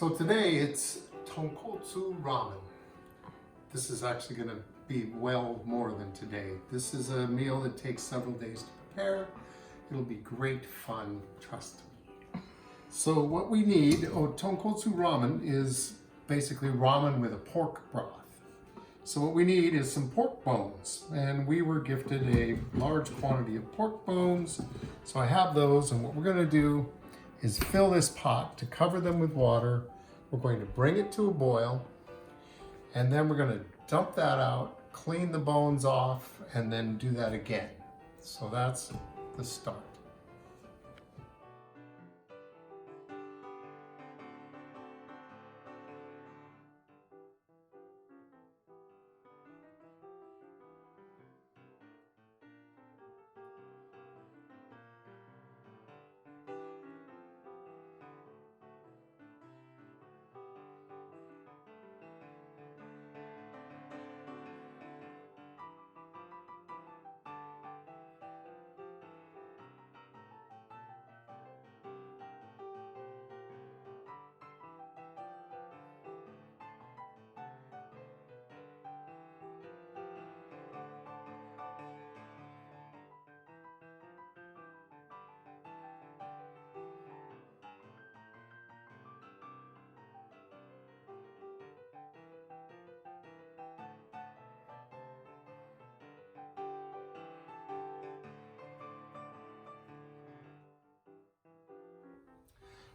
So today it's Tonkotsu ramen. This is actually going to be well more than today. This is a meal that takes several days to prepare. It'll be great fun, trust me. So what we need, Tonkotsu ramen is basically ramen with a pork broth. So what we need is some pork bones, and we were gifted a large quantity of pork bones. So I have those, and what we're going to do is fill this pot to cover them with water. We're going to bring it to a boil, and then we're going to dump that out, clean the bones off, and then do that again. So that's the start.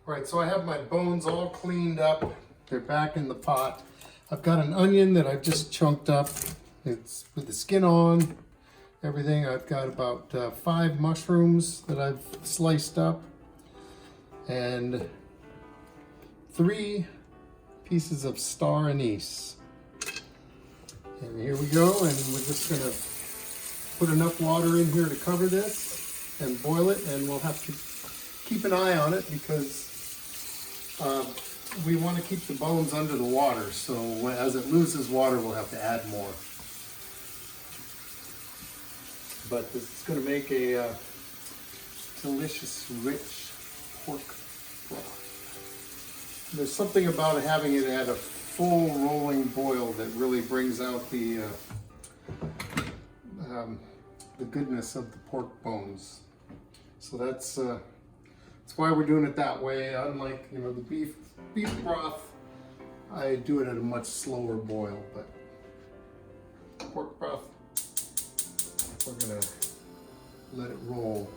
All right, so I have my bones all cleaned up. They're back in the pot. I've got an onion that I've just chunked up. It's with the skin on, everything. I've got about 5 mushrooms that I've sliced up, and 3 pieces of Star Anise. And here we go, and we're just gonna put enough water in here to cover this and boil it, and we'll have to keep an eye on it because we want to keep the bones under the water, so as it loses water, we'll have to add more. But this is going to make a delicious, rich pork broth. There's something about having it at a full rolling boil that really brings out the goodness of the pork bones. So that's why we're doing it that way. Unlike, the beef broth, I do it at a much slower boil, but pork broth, we're gonna let it roll.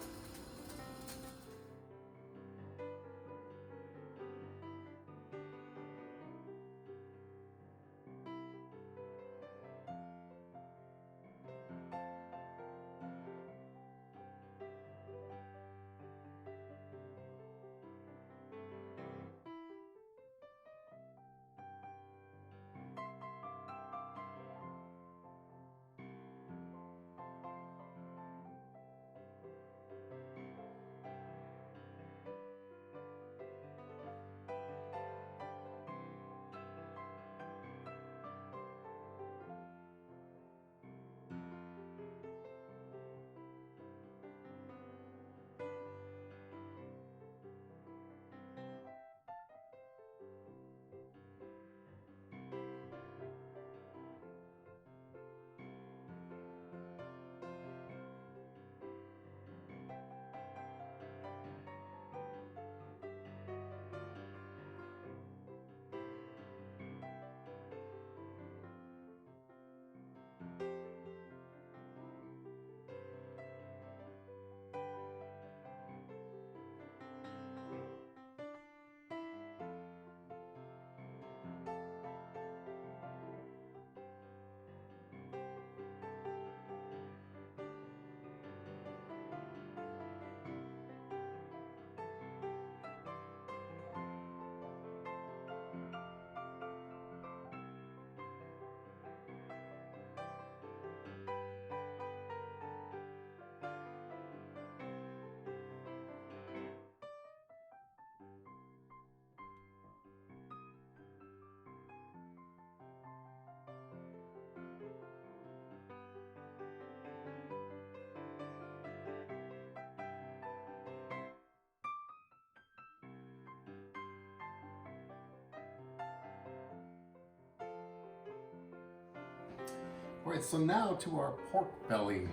All right, so now to our pork belly.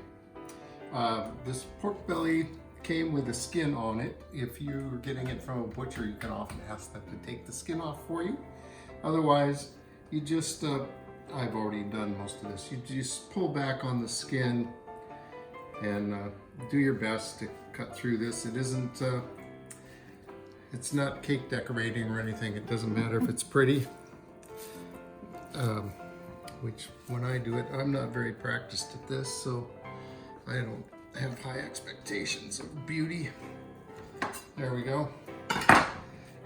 This pork belly came with a skin on it. If you're getting it from a butcher, you can often ask them to take the skin off for you. Otherwise, you just, I've already done most of this. You just pull back on the skin and do your best to cut through this. It isn't, it's not cake decorating or anything. It doesn't matter if it's pretty. Which when I do it, I'm not very practiced at this, so I don't have high expectations of beauty. There we go.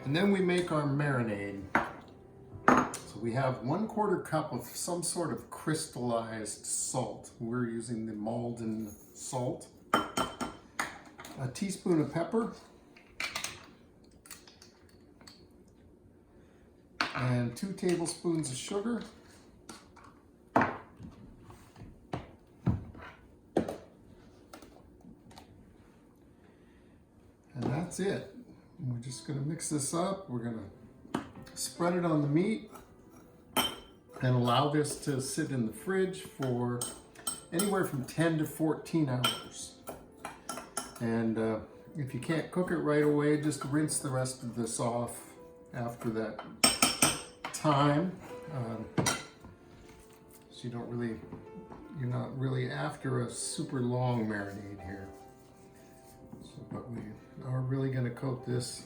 And then we make our marinade. So we have 1/4 cup of some sort of crystallized salt. We're using the Malden salt. A teaspoon of pepper. And 2 tablespoons of sugar. And that's it. We're just going to mix this up. We're going to spread it on the meat and allow this to sit in the fridge for anywhere from 10 to 14 hours. And if you can't cook it right away, just rinse the rest of this off after that time. So you're not really after a super long marinade here. So, but we are really going to coat this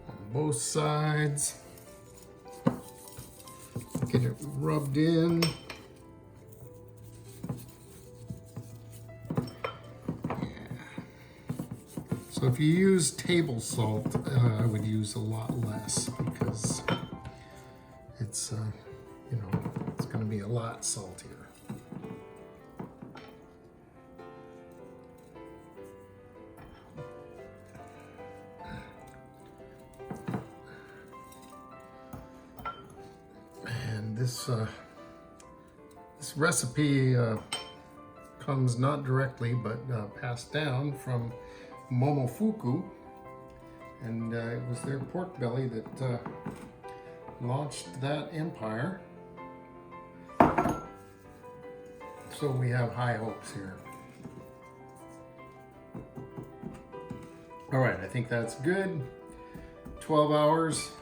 on both sides. Get it rubbed in. So if you use table salt, I would use a lot less because it's, it's going to be a lot saltier. And this recipe comes not directly, but passed down from Momofuku, and it was their pork belly that launched that empire. So we have high hopes here. All right, I think that's good. 12 hours,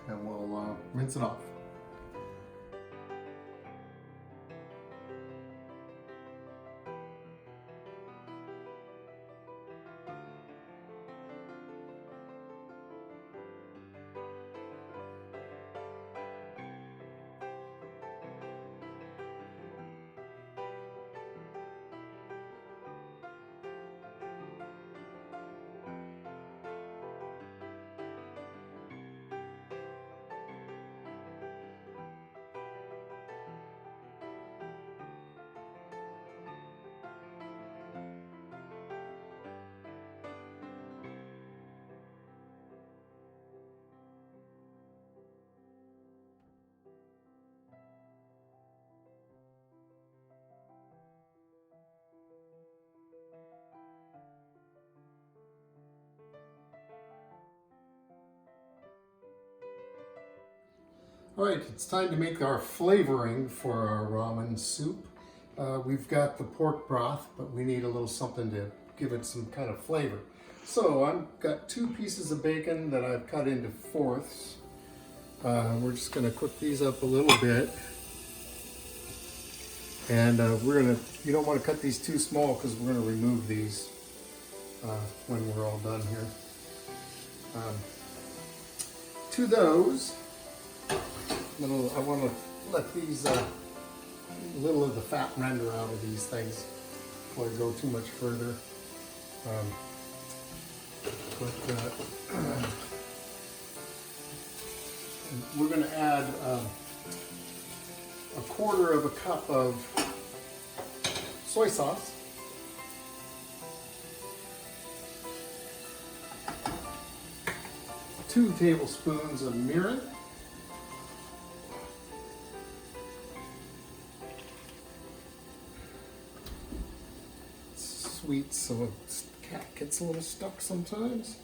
and we'll rinse it off. All right, it's time to make our flavoring for our ramen soup. We've got the pork broth, but we need a little something to give it some kind of flavor. So I've got 2 pieces of bacon that I've cut into fourths. We're just gonna cook these up a little bit. And you don't wanna cut these too small because we're gonna remove these when we're all done here. To those, I want to let these a little of the fat render out of these things before I go too much further. We're going to add 1/4 cup of soy sauce. 2 tablespoons of mirin. Sweet, so the cat gets a little stuck sometimes.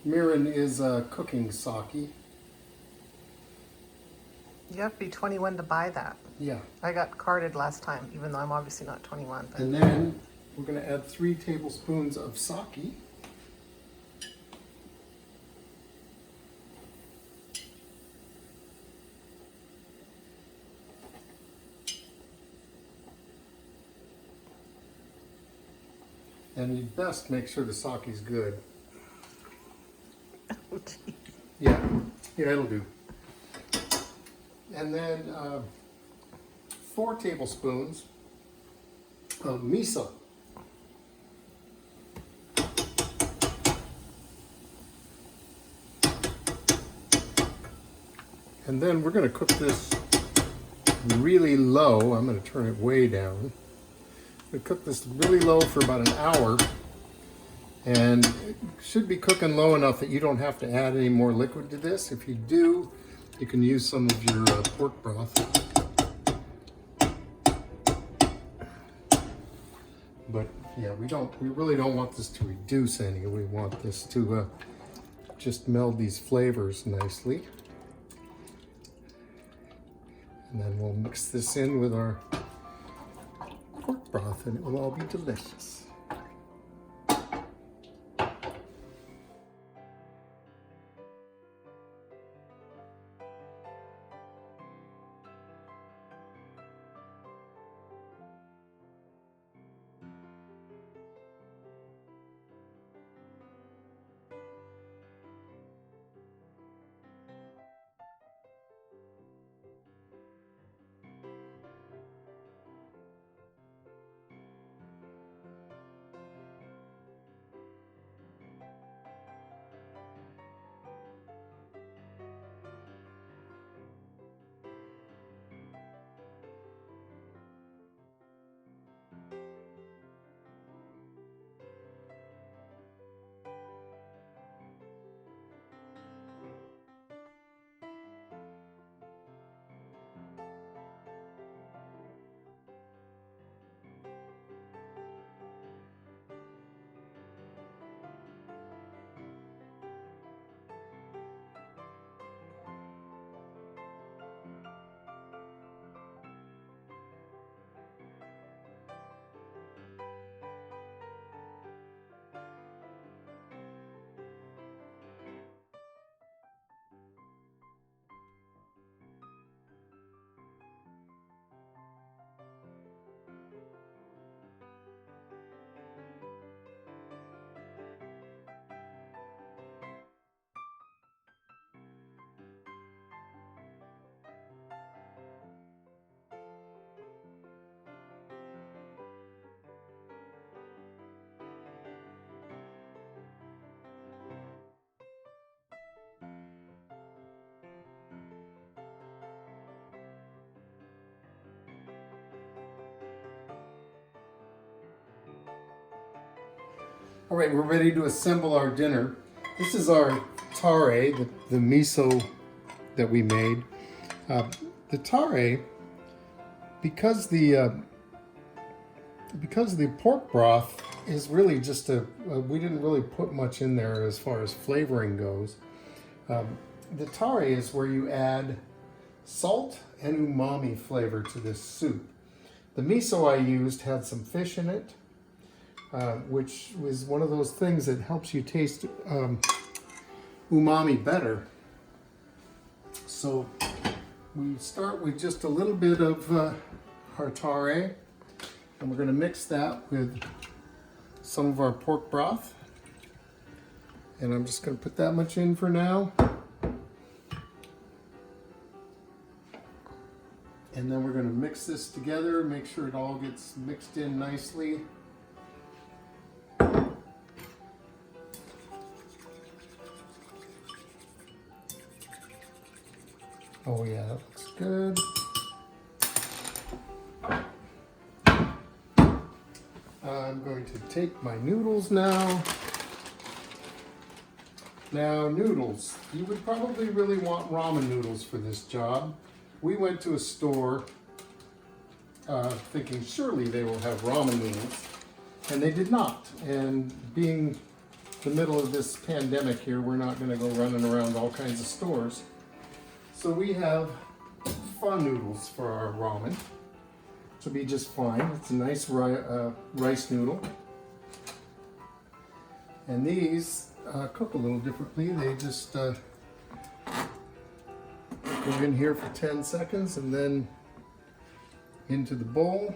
Mirin is a cooking sake. You have to be 21 to buy that. Yeah. I got carded last time, even though I'm obviously not 21. But... And then we're going to add 3 tablespoons of sake. And you best make sure the sake is good. Oh, geez. Yeah, it'll do. And then 4 tablespoons of miso. And then we're going to cook this really low. I'm going to turn it way down. We cook this really low for about an hour, and it should be cooking low enough that you don't have to add any more liquid to this. If you do, you can use some of your pork broth. But yeah, we really don't want this to reduce any. We want this to just meld these flavors nicely. And then we'll mix this in with our pork broth and it will all be delicious. All right, we're ready to assemble our dinner. This is our tare, the miso that we made. The tare, because the pork broth is really just we didn't really put much in there as far as flavoring goes. The tare is where you add salt and umami flavor to this soup. The miso I used had some fish in it, which was one of those things that helps you taste umami better. So we start with just a little bit of our tare, and we're going to mix that with some of our pork broth. And I'm just going to put that much in for now. And then we're going to mix this together, make sure it all gets mixed in nicely. Oh yeah, that looks good. I'm going to take my noodles now. Now noodles, you would probably really want ramen noodles for this job. We went to a store thinking surely they will have ramen noodles, and they did not. And being the middle of this pandemic here, we're not going to go running around all kinds of stores. So we have pho noodles for our ramen. Which will be just fine. It's a nice rice noodle. And these cook a little differently. They just go in here for 10 seconds and then into the bowl.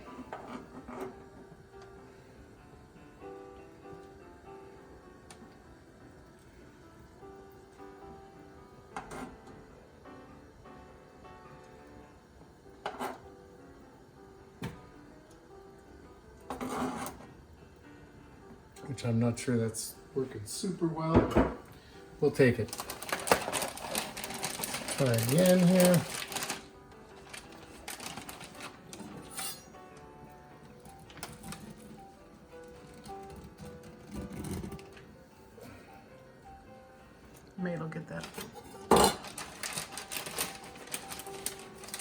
Which I'm not sure that's working super well, but we'll take it. Try again here. Maybe it'll get that.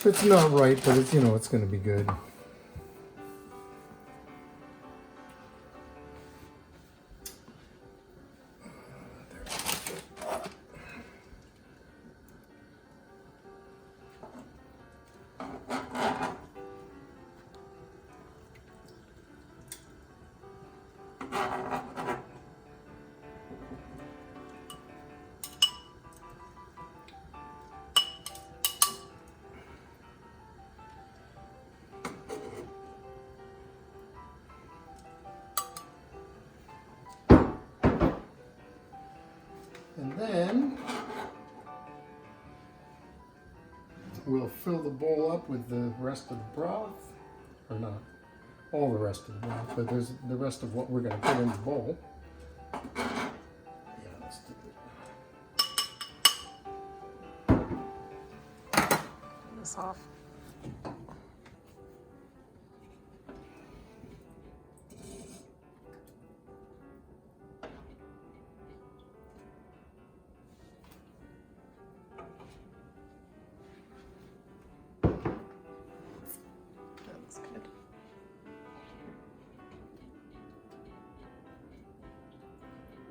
It's not right, but it's, you know, it's going to be good. And then we'll fill the bowl up with the rest of the broth, or not all the rest of the broth, but there's the rest of what we're going to put in the bowl. Yeah, let's do it. Turn this off.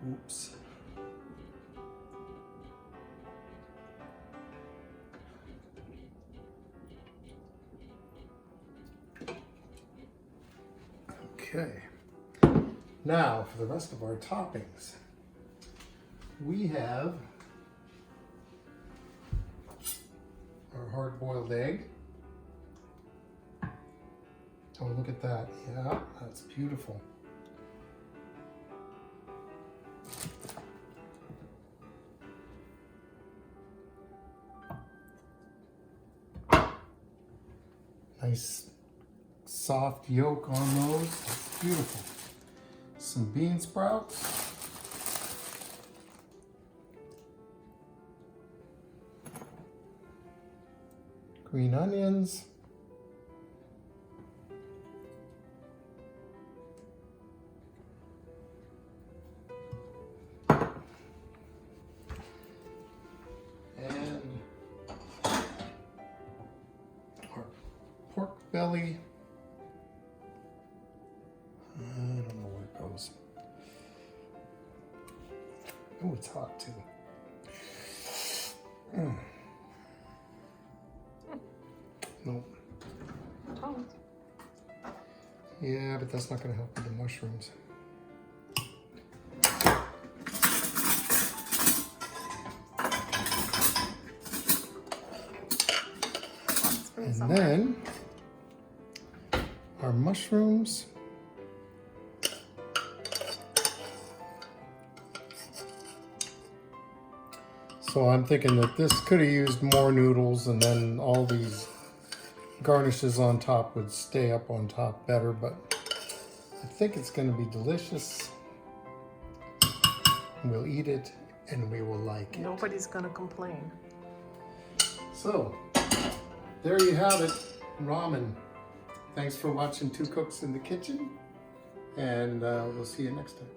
Oops. Okay. Now for the rest of our toppings. We have our hard-boiled egg. Oh, look at that. Yeah, that's beautiful. Nice soft yolk on those. That's beautiful. Some bean sprouts. Green onions. Pork belly. I don't know where it goes. Oh, it's hot too. Nope. Tongs. Yeah, but that's not going to help with the mushrooms. And then our mushrooms. So I'm thinking that this could have used more noodles, and then all these garnishes on top would stay up on top better, but I think it's going to be delicious. We'll eat it and we will like it. Nobody's gonna complain. So there you have it, ramen. Thanks for watching Two Cooks in the Kitchen, and we'll see you next time.